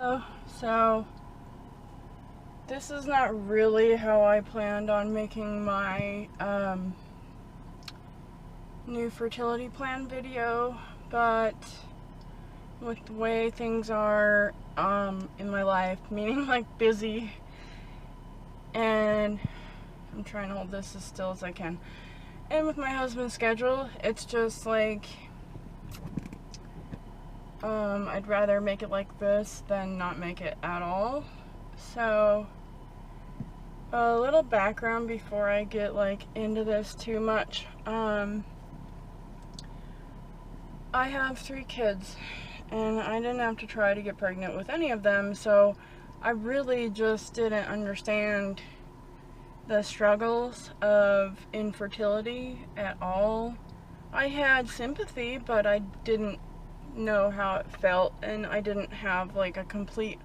So this is not really how I planned on making my new fertility plan video, but with the way things are in my life, meaning like busy, and I'm trying to hold this as still as I can, and with my husband's schedule, it's just like I'd rather make it like this than not make it at all. So a little background before I get like into this too much. I have 3 kids and I didn't have to try to get pregnant with any of them, so I really just didn't understand the struggles of infertility at all. I had sympathy, but I didn't know how it felt, and I didn't have like a complete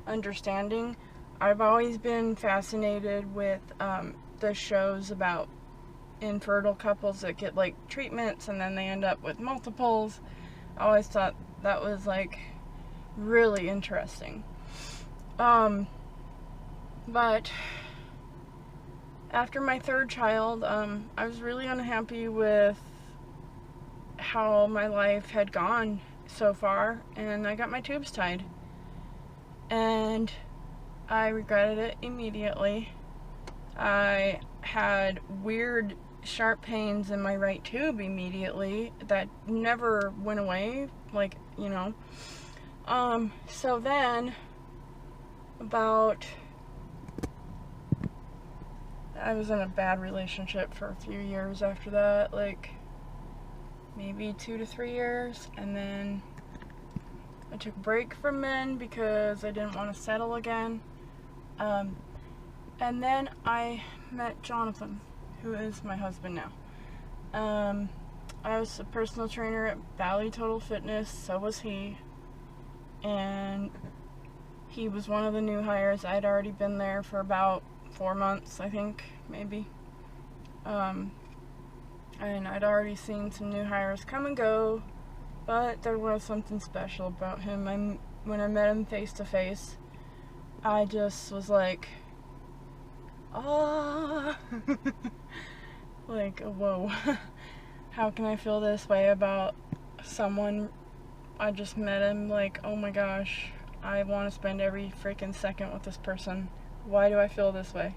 understanding. I've always been fascinated with the shows about infertile couples that get like treatments and then they end up with multiples. I always thought that was like really interesting. But after my 3rd child, I was really unhappy with how my life had gone so far, and I got my tubes tied. And I regretted it immediately. I had weird sharp pains in my right tube immediately that never went away, like, you know. So then I was in a bad relationship for a few years after that, like maybe 2 to 3 years, and then I took a break from men because I didn't want to settle again. And then I met Jonathan, who is my husband now. I was a personal trainer at Valley Total Fitness, so was he. And he was one of the new hires. I'd already been there for about 4 months, I think, maybe. And I'd already seen some new hires come and go, but there was something special about him. When I met him face to face, I just was like, ah, like, whoa, how can I feel this way about someone? I just met him, like, oh my gosh, I want to spend every freaking second with this person. Why do I feel this way?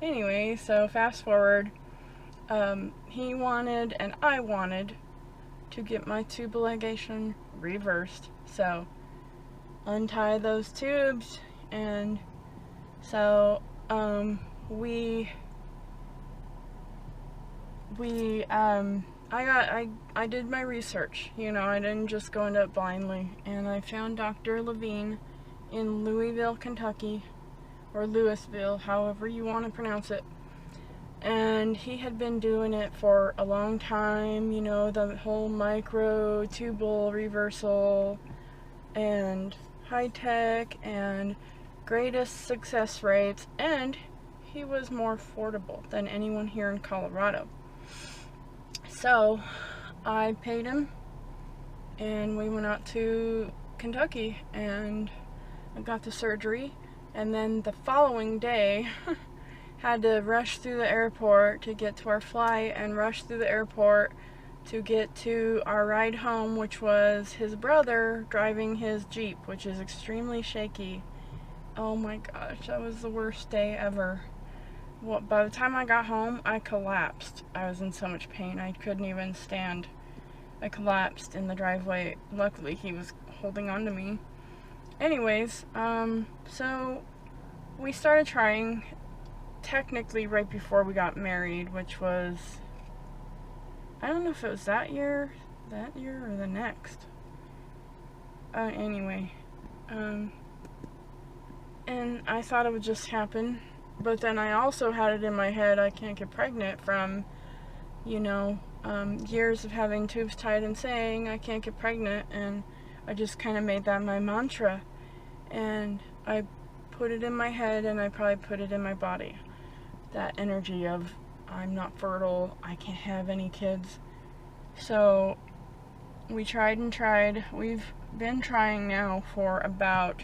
Anyway, so fast forward, he wanted and I wanted to get my tubaligation reversed. So untie those tubes, and so I did my research, you know. I didn't just go into it blindly, and I found Dr. Levine in Louisville, Kentucky, or Louisville, however you want to pronounce it. And he had been doing it for a long time, you know, the whole micro tubal reversal and high tech and greatest success rates, and he was more affordable than anyone here in Colorado. So I paid him and we went out to Kentucky and I got the surgery, and then the following day had to rush through the airport to get to our flight and rush through the airport to get to our ride home, which was his brother driving his Jeep, which is extremely shaky. Oh my gosh, that was the worst day ever. Well, by the time I got home, I collapsed. I was in so much pain, I couldn't even stand. I collapsed in the driveway. Luckily, he was holding on to me. Anyways, so we started trying technically right before we got married, which was, I don't know if it was that year or the next. Anyway, and I thought it would just happen, but then I also had it in my head I can't get pregnant from, you know, years of having tubes tied and saying I can't get pregnant, and I just kind of made that my mantra, and I put it in my head, and I probably put it in my body. That energy of I'm not fertile, I can't have any kids. So we tried and tried. We've been trying now for about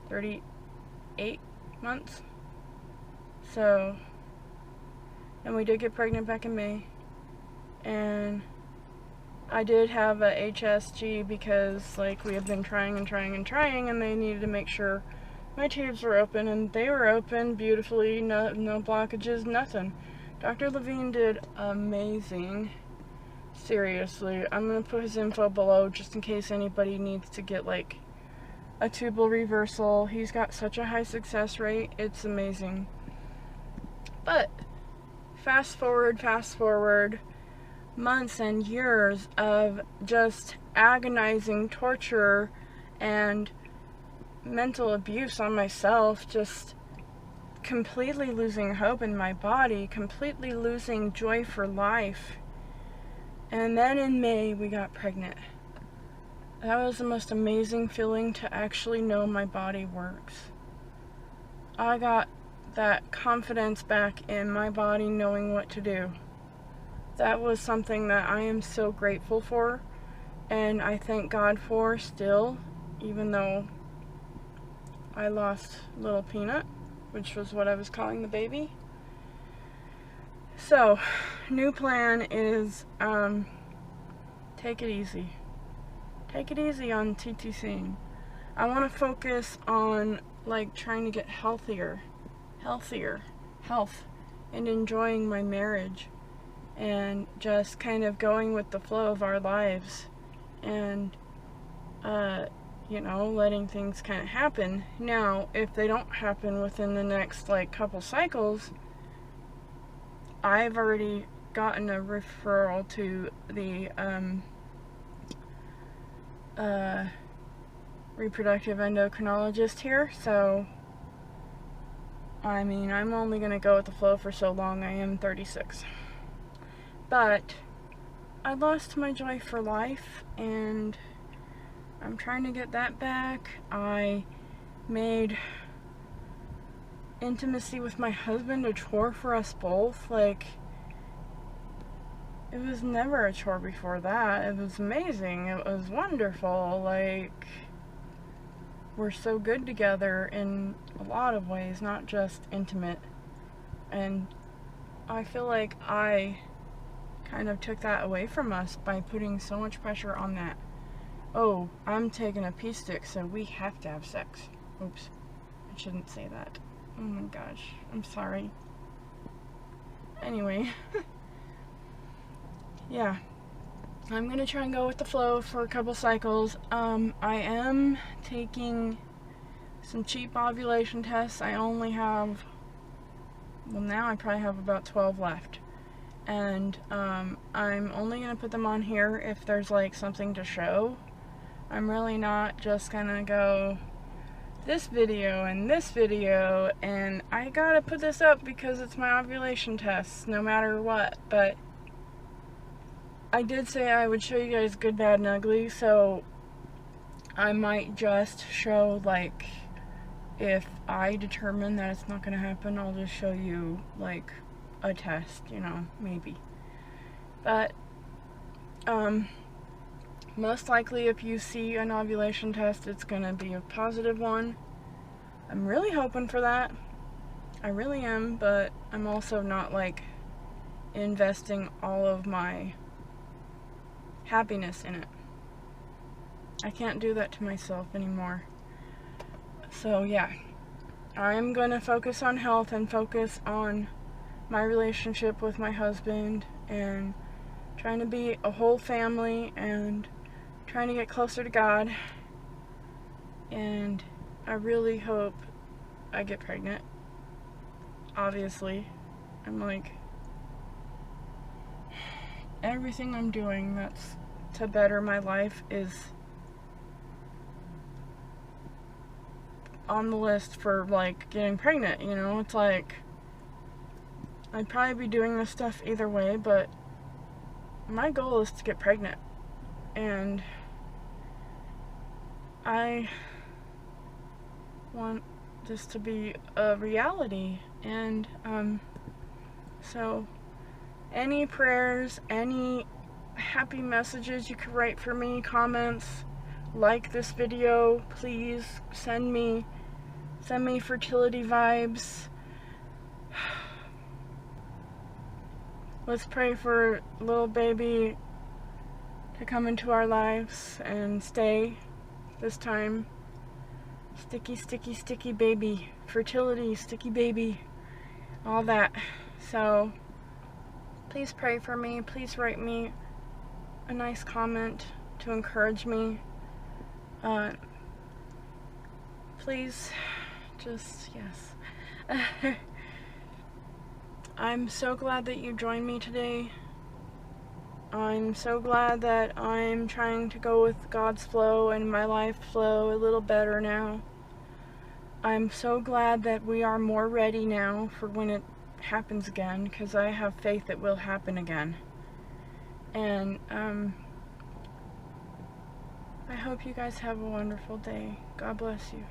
38 months. So, and we did get pregnant back in May, and I did have a HSG because like we had been trying and they needed to make sure my tubes were open, and they were open beautifully, no blockages, nothing. Dr. Levine did amazing. Seriously, I'm gonna put his info below just in case anybody needs to get like a tubal reversal. He's got such a high success rate, it's amazing. But fast forward months and years of just agonizing torture and mental abuse on myself, just completely losing hope in my body, completely losing joy for life. And then in May we got pregnant. That was the most amazing feeling, to actually know my body works. I got that confidence back in my body, knowing what to do. That was something that I am so grateful for, and I thank God for still, even though I lost little Peanut, which was what I was calling the baby. So, new plan is, take it easy. Take it easy on TTCing. I want to focus on, like, trying to get health, and enjoying my marriage, and just kind of going with the flow of our lives, and, you know, letting things kind of happen. Now, if they don't happen within the next, like, couple cycles, I've already gotten a referral to the, reproductive endocrinologist here, so, I mean, I'm only going to go with the flow for so long. I am 36. But I lost my joy for life, and I'm trying to get that back. I made intimacy with my husband a chore for us both. Like, it was never a chore before that. It was amazing. It was wonderful. Like, we're so good together in a lot of ways, not just intimate. And I feel like I kind of took that away from us by putting so much pressure on that. Oh, I'm taking a pee stick, so we have to have sex. Oops, I shouldn't say that. Oh my gosh, I'm sorry. Anyway, yeah, I'm gonna try and go with the flow for a couple cycles. I am taking some cheap ovulation tests. I only have, well, now I probably have about 12 left. And I'm only going to put them on here if there's like something to show. I'm really not just going to go this video and this video, and I gotta put this up because it's my ovulation tests no matter what. But I did say I would show you guys good, bad, and ugly, so I might just show, like, if I determine that it's not going to happen, I'll just show you, like, a test, you know, maybe. But, most likely if you see an ovulation test, it's going to be a positive one. I'm really hoping for that. I really am, but I'm also not, like, investing all of my happiness in it. I can't do that to myself anymore. So yeah, I'm gonna focus on health and focus on my relationship with my husband and trying to be a whole family and trying to get closer to God. And I really hope I get pregnant. Obviously, I'm like, everything I'm doing that's to better my life is on the list for, like, getting pregnant, you know? It's like, I'd probably be doing this stuff either way, but my goal is to get pregnant. And I want this to be a reality. And, so any prayers, any happy messages you could write for me, comments, like this video. Please send me fertility vibes. Let's pray for little baby to come into our lives and stay this time. Sticky, sticky, sticky baby. Fertility, sticky baby. All that. So, please pray for me. Please write me a nice comment to encourage me. Please, just, yes. I'm so glad that you joined me today. I'm so glad that I'm trying to go with God's flow and my life flow a little better now. I'm so glad that we are more ready now for when it happens again, because I have faith it will happen again. And I hope you guys have a wonderful day. God bless you.